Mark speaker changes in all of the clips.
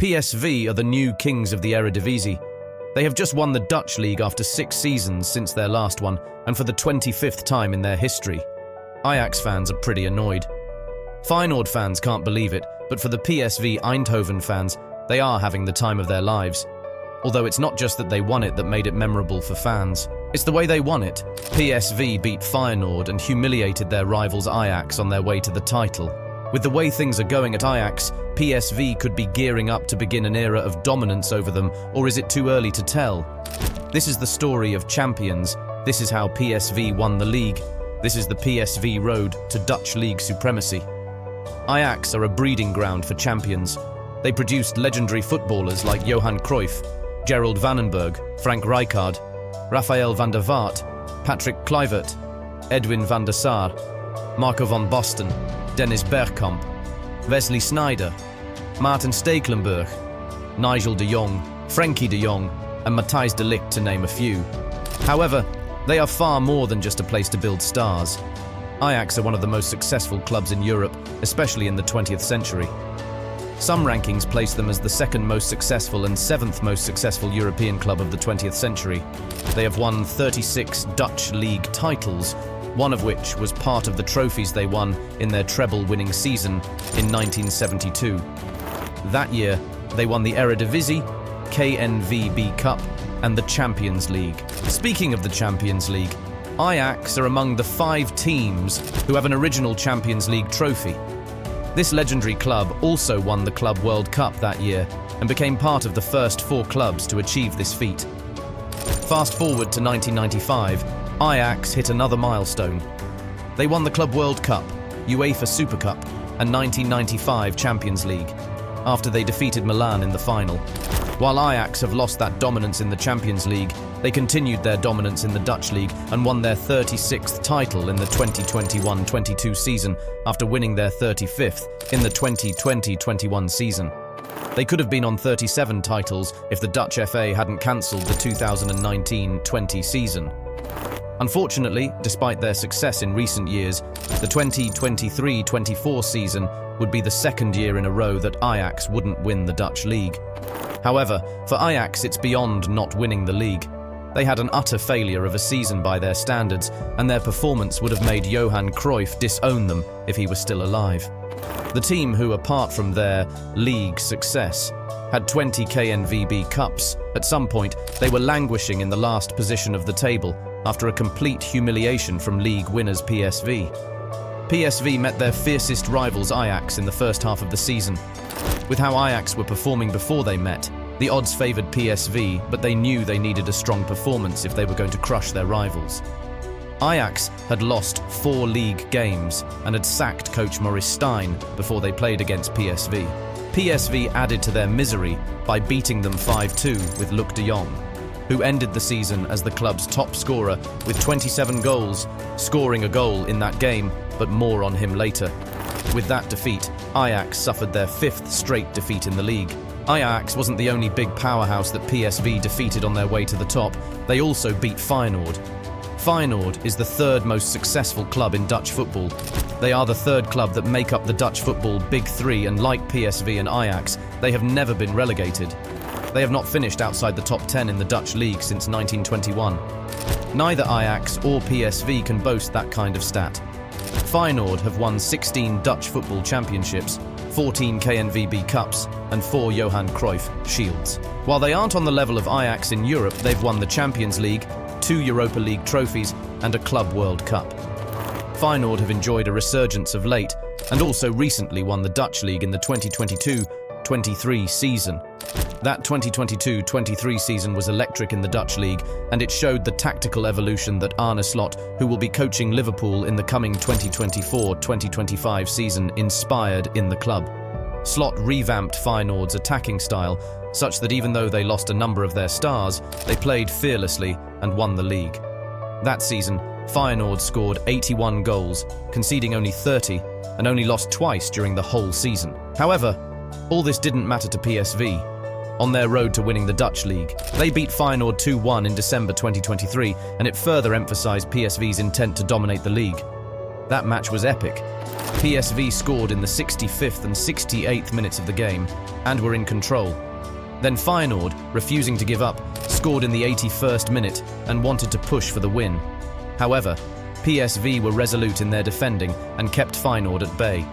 Speaker 1: PSV are the new kings of the Eredivisie. They have just won the Dutch league after 6 seasons since their last one, and for the 25th time in their history. Ajax fans are pretty annoyed. Feyenoord fans can't believe it, but for the PSV Eindhoven fans, they are having the time of their lives. Although it's not just that they won it that made it memorable for fans. It's the way they won it. PSV beat Feyenoord and humiliated their rivals Ajax on their way to the title. With the way things are going at Ajax, PSV could be gearing up to begin an era of dominance over them, or is it too early to tell? This is the story of champions. This is how PSV won the league. This is the PSV road to Dutch league supremacy. Ajax are a breeding ground for champions. They produced legendary footballers like Johan Cruyff, Gerald Vandenberg, Frank Rijkaard, Raphael van der Vaart, Patrick Kluivert, Edwin van der Sar, Marco van Basten, Dennis Bergkamp, Wesley Sneijder, Maarten Stekelenburg, Nigel de Jong, Frenkie de Jong, and Matthijs de Ligt, to name a few. However, they are far more than just a place to build stars. Ajax are one of the most successful clubs in Europe, especially in the 20th century. Some rankings place them as the 2nd most successful and 7th most successful European club of the 20th century. They have won 36 Dutch league titles, one of which was part of the trophies they won in their treble-winning season in 1972. That year, they won the Eredivisie, KNVB Cup, and the Champions League. Speaking of the Champions League, Ajax are among the 5 teams who have an original Champions League trophy. This legendary club also won the Club World Cup that year and became part of the first 4 clubs to achieve this feat. Fast forward to 1995, Ajax hit another milestone. They won the Club World Cup, UEFA Super Cup, and 1995 Champions League, after they defeated Milan in the final. While Ajax have lost that dominance in the Champions League, they continued their dominance in the Dutch league and won their 36th title in the 2021-22 season after winning their 35th in the 2020-21 season. They could have been on 37 titles if the Dutch FA hadn't cancelled the 2019-20 season. Unfortunately, despite their success in recent years, the 2023-24 season would be the 2nd year in a row that Ajax wouldn't win the Dutch league. However, for Ajax it's beyond not winning the league. They had an utter failure of a season by their standards, and their performance would have made Johan Cruyff disown them if he was still alive. The team who, apart from their league success, had 20 KNVB Cups, at some point they were languishing in the last position of the table after a complete humiliation from league winners PSV. PSV met their fiercest rivals Ajax in the first half of the season. With how Ajax were performing before they met, the odds favoured PSV, but they knew they needed a strong performance if they were going to crush their rivals. Ajax had lost 4 league games and had sacked coach Maurice Stijn before they played against PSV. PSV added to their misery by beating them 5-2 with Luuk de Jong, who ended the season as the club's top scorer with 27 goals, scoring a goal in that game, but more on him later. With that defeat, Ajax suffered their 5th straight defeat in the league. Ajax wasn't the only big powerhouse that PSV defeated on their way to the top. They also beat Feyenoord. Feyenoord is the 3rd most successful club in Dutch football. They are the 3rd club that make up the Dutch football Big Three, and like PSV and Ajax, they have never been relegated. They have not finished outside the top 10 in the Dutch league since 1921. Neither Ajax or PSV can boast that kind of stat. Feyenoord have won 16 Dutch football championships, 14 KNVB Cups, and 4 Johan Cruyff Shields. While they aren't on the level of Ajax in Europe, they've won the Champions League, 2 Europa League trophies, and a Club World Cup. Feyenoord have enjoyed a resurgence of late, and also recently won the Dutch league in the 2022-23 season. That 2022-23 season was electric in the Dutch league, and it showed the tactical evolution that Arne Slot, who will be coaching Liverpool in the coming 2024-2025 season, inspired in the club. Slot revamped Feyenoord's attacking style, such that even though they lost a number of their stars, they played fearlessly and won the league. That season, Feyenoord scored 81 goals, conceding only 30, and only lost twice during the whole season. However, all this didn't matter to PSV. On their road to winning the Dutch league, they beat Feyenoord 2-1 in December 2023, and it further emphasised PSV's intent to dominate the league. That match was epic. PSV scored in the 65th and 68th minutes of the game and were in control. Then Feyenoord, refusing to give up, scored in the 81st minute and wanted to push for the win. However, PSV were resolute in their defending and kept Feyenoord at bay.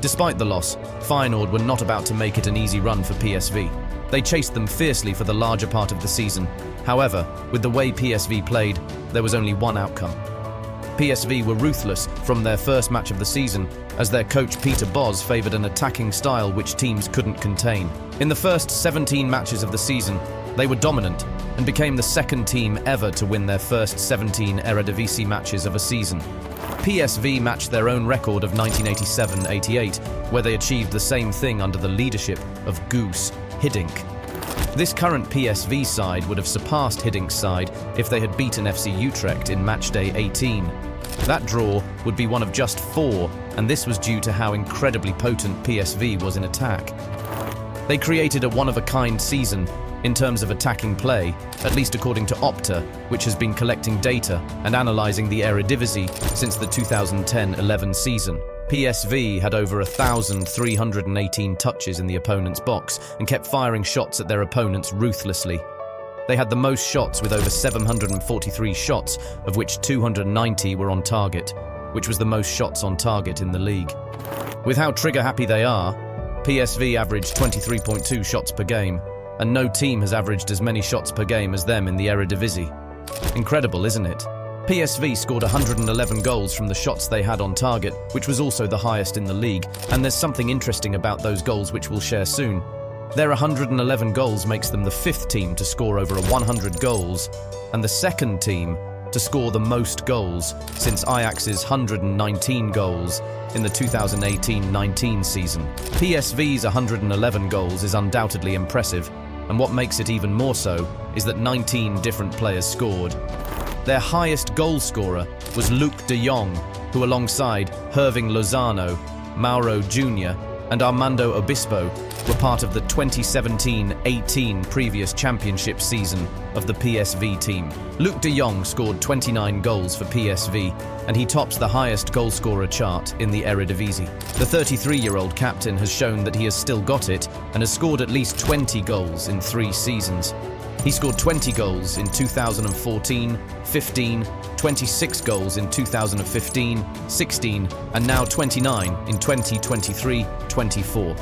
Speaker 1: Despite the loss, Feyenoord were not about to make it an easy run for PSV. They chased them fiercely for the larger part of the season. However, with the way PSV played, there was only one outcome. PSV were ruthless from their first match of the season, as their coach Peter Bosz favoured an attacking style which teams couldn't contain. In the first 17 matches of the season, they were dominant and became the second team ever to win their first 17 Eredivisie matches of a season. PSV matched their own record of 1987-88, where they achieved the same thing under the leadership of Guus Hiddink. This current PSV side would have surpassed Hiddink's side if they had beaten FC Utrecht in matchday 18. That draw would be one of just 4, and this was due to how incredibly potent PSV was in attack. They created a one-of-a-kind season in terms of attacking play, at least according to Opta, which has been collecting data and analysing the Eredivisie since the 2010-11 season. PSV had over 1,318 touches in the opponent's box and kept firing shots at their opponents ruthlessly. They had the most shots with over 743 shots, of which 290 were on target, which was the most shots on target in the league. With how trigger-happy they are, PSV averaged 23.2 shots per game, and no team has averaged as many shots per game as them in the Eredivisie. Incredible, isn't it? PSV scored 111 goals from the shots they had on target, which was also the highest in the league, and there's something interesting about those goals which we'll share soon. Their 111 goals makes them the 5th team to score over 100 goals, and the 2nd team to score the most goals since Ajax's 119 goals in the 2018-19 season. PSV's 111 goals is undoubtedly impressive, and what makes it even more so is that 19 different players scored. Their highest goal scorer was Luuk de Jong, who alongside Herving Lozano, Mauro Jr. and Armando Obispo were part of the 2017-18 previous championship season of the PSV team. Luuk de Jong scored 29 goals for PSV, and he tops the highest goalscorer chart in the Eredivisie. The 33-year-old captain has shown that he has still got it and has scored at least 20 goals in 3 seasons. He scored 20 goals in 2014, 15, 26 goals in 2015, 16, and now 29 in 2023-24.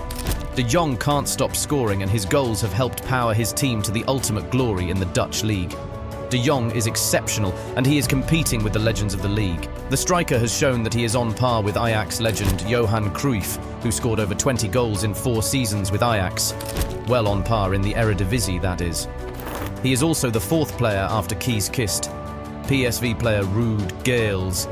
Speaker 1: De Jong can't stop scoring, and his goals have helped power his team to the ultimate glory in the Dutch league. De Jong is exceptional, and he is competing with the legends of the league. The striker has shown that he is on par with Ajax legend Johan Cruyff, who scored over 20 goals in 4 seasons with Ajax. Well on par in the Eredivisie, that is. He is also the 4th player after Kees Kist, PSV player Ruud Gales,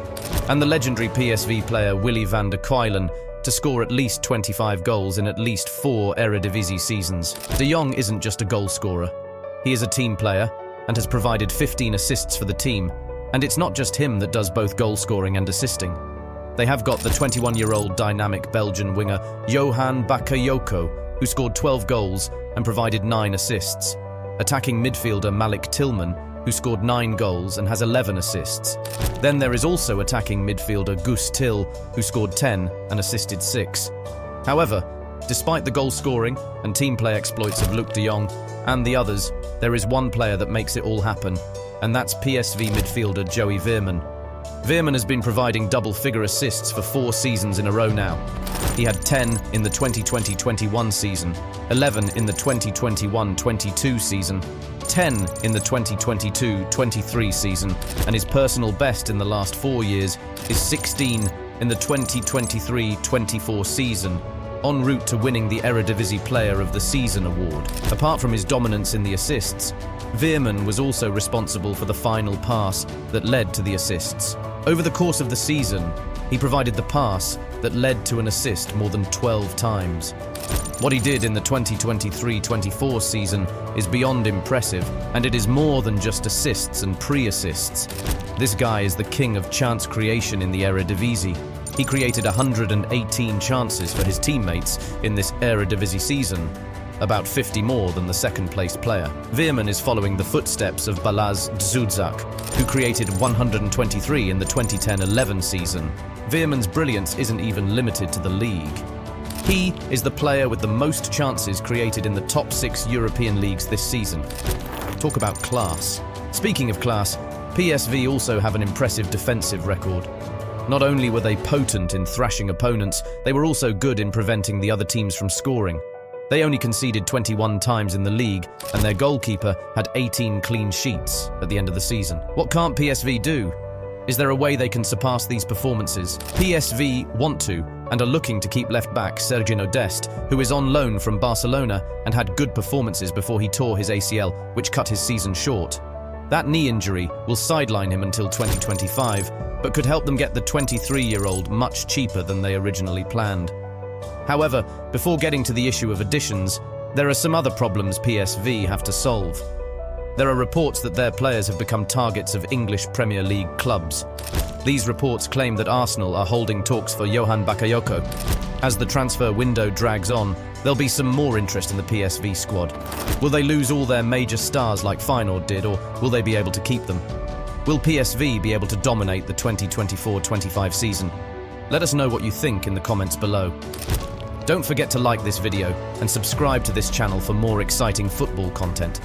Speaker 1: and the legendary PSV player Willy van der Kuylen to score at least 25 goals in at least 4 Eredivisie seasons. De Jong isn't just a goal scorer. He is a team player and has provided 15 assists for the team, and it's not just him that does both goal scoring and assisting. They have got the 21-year-old dynamic Belgian winger Johan Bakayoko, who scored 12 goals and provided 9 assists. Attacking midfielder Malik Tillman, who scored 9 goals and has 11 assists. Then there is also attacking midfielder Guus Till, who scored 10 and assisted 6. However, despite the goal scoring and team play exploits of Luuk de Jong and the others, there is one player that makes it all happen, and that's PSV midfielder Joey Veerman. Veerman has been providing double-figure assists for 4 seasons in a row now. He had 10 in the 2020-21 season, 11 in the 2021-22 season, 10 in the 2022-23 season, and his personal best in the last 4 years is 16 in the 2023-24 season, en route to winning the Eredivisie Player of the Season award. Apart from his dominance in the assists, Veerman was also responsible for the final pass that led to the assists. Over the course of the season, he provided the pass that led to an assist more than 12 times. What he did in the 2023-24 season is beyond impressive, and it is more than just assists and pre-assists. This guy is the king of chance creation in the Eredivisie. He created 118 chances for his teammates in this Eredivisie season, about 50 more than the second-placed player. Veerman is following the footsteps of Balázs Dzsudzsák, who created 123 in the 2010-11 season. Veerman's brilliance isn't even limited to the league. He is the player with the most chances created in the top 6 European leagues this season. Talk about class. Speaking of class, PSV also have an impressive defensive record. Not only were they potent in thrashing opponents, they were also good in preventing the other teams from scoring. They only conceded 21 times in the league, and their goalkeeper had 18 clean sheets at the end of the season. What can't PSV do? Is there a way they can surpass these performances? PSV want to, and are looking to keep left-back Dest, who is on loan from Barcelona and had good performances before he tore his ACL, which cut his season short. That knee injury will sideline him until 2025, but could help them get the 23-year-old much cheaper than they originally planned. However, before getting to the issue of additions, there are some other problems PSV have to solve. There are reports that their players have become targets of English Premier League clubs. These reports claim that Arsenal are holding talks for Johan Bakayoko. As the transfer window drags on, there'll be some more interest in the PSV squad. Will they lose all their major stars like Feyenoord did, or will they be able to keep them? Will PSV be able to dominate the 2024-25 season? Let us know what you think in the comments below. Don't forget to like this video and subscribe to this channel for more exciting football content.